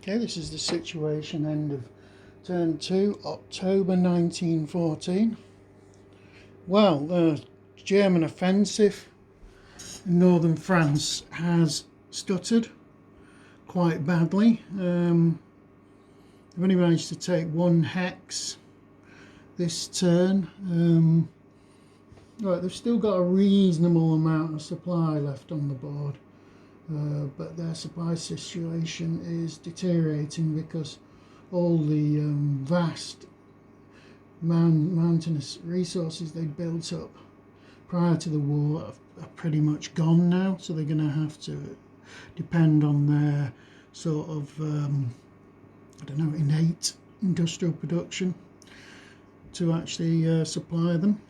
Okay, this is the situation end of turn 2, October 1914. Well, the German offensive in northern France has stuttered quite badly. They've only managed to take one hex this turn. Right, they've still got a reasonable amount of supply left on the board. But their supply situation is deteriorating because all the vast mountainous resources they built up prior to the war are pretty much gone now, so they're going to have to depend on their sort of I don't know, innate industrial production to actually supply them.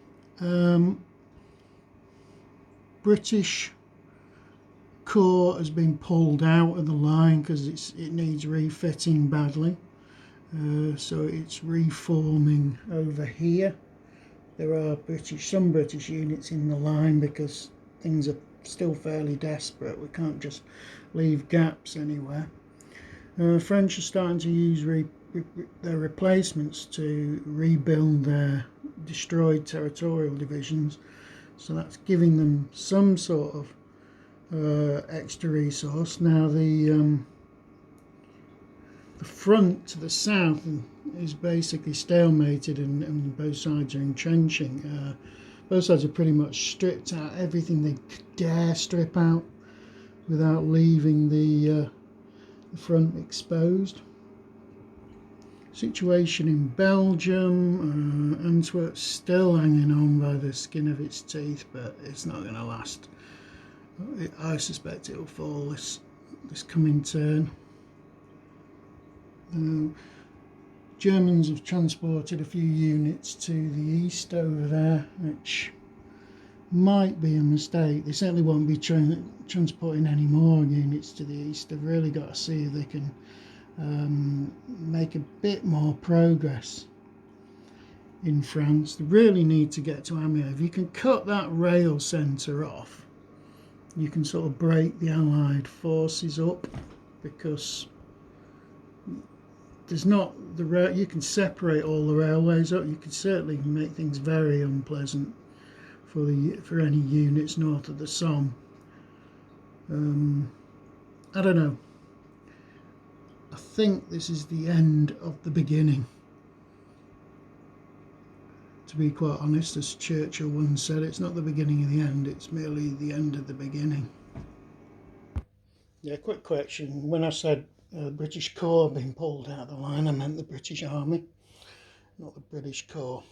British Corps has been pulled out of the line because it needs refitting badly, so it's reforming over here. There are some British units in the line because things are still fairly desperate. We can't just leave gaps anywhere. French are starting to use their replacements to rebuild their destroyed territorial divisions, so that's giving them some sort of extra resource. Now the front to the south is basically stalemated and both sides are entrenching. Both sides are pretty much stripped out everything they dare strip out without leaving the front exposed. Situation in Belgium, Antwerp's still hanging on by the skin of its teeth, but it's not going to last. I suspect it will fall this coming turn. Germans have transported a few units to the east over there, which might be a mistake. They certainly won't be transporting any more units to the east. They've really got to see if they can make a bit more progress in France. They really need to get to Amiens. If you can cut that rail centre off, you can sort of break the Allied forces up, because there's not you can separate all the railways up. You can certainly make things very unpleasant for any units north of the Somme. I don't know. I think this is the end of the beginning. To be quite honest, as Churchill once said, it's not the beginning of the end, it's merely the end of the beginning. Yeah, quick correction. When I said British Corps being pulled out of the line, I meant the British Army, not the British Corps.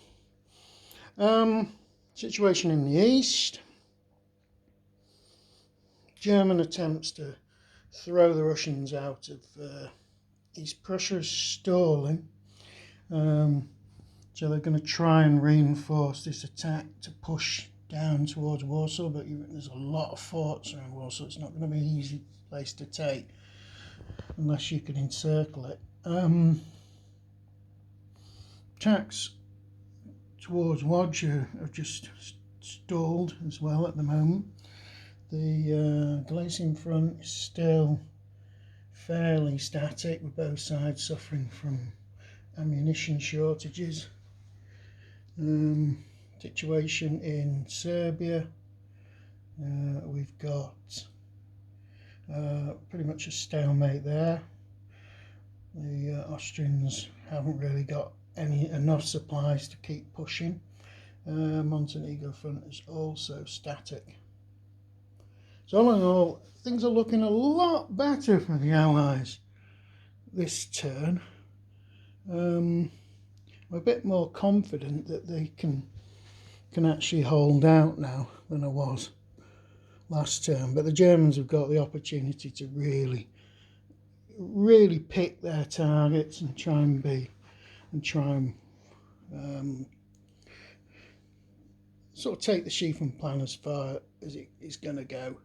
Situation in the east. German attempts to throw the Russians out of East Prussia is stalling. So they're going to try and reinforce this attack to push down towards Warsaw, but there's a lot of forts around Warsaw. It's not going to be an easy place to take unless you can encircle it. Attacks towards Łódź have just stalled as well at the moment. The Galician front is still fairly static, with both sides suffering from ammunition shortages. Situation in Serbia, we've got pretty much a stalemate there. The Austrians haven't really got enough supplies to keep pushing. Montenegro front is also static. So all in all, things are looking a lot better for the Allies this turn. I'm a bit more confident that they can actually hold out now than I was last term, but the Germans have got the opportunity to really pick their targets and try and sort of take the sheaf and plan as far as it is going to go.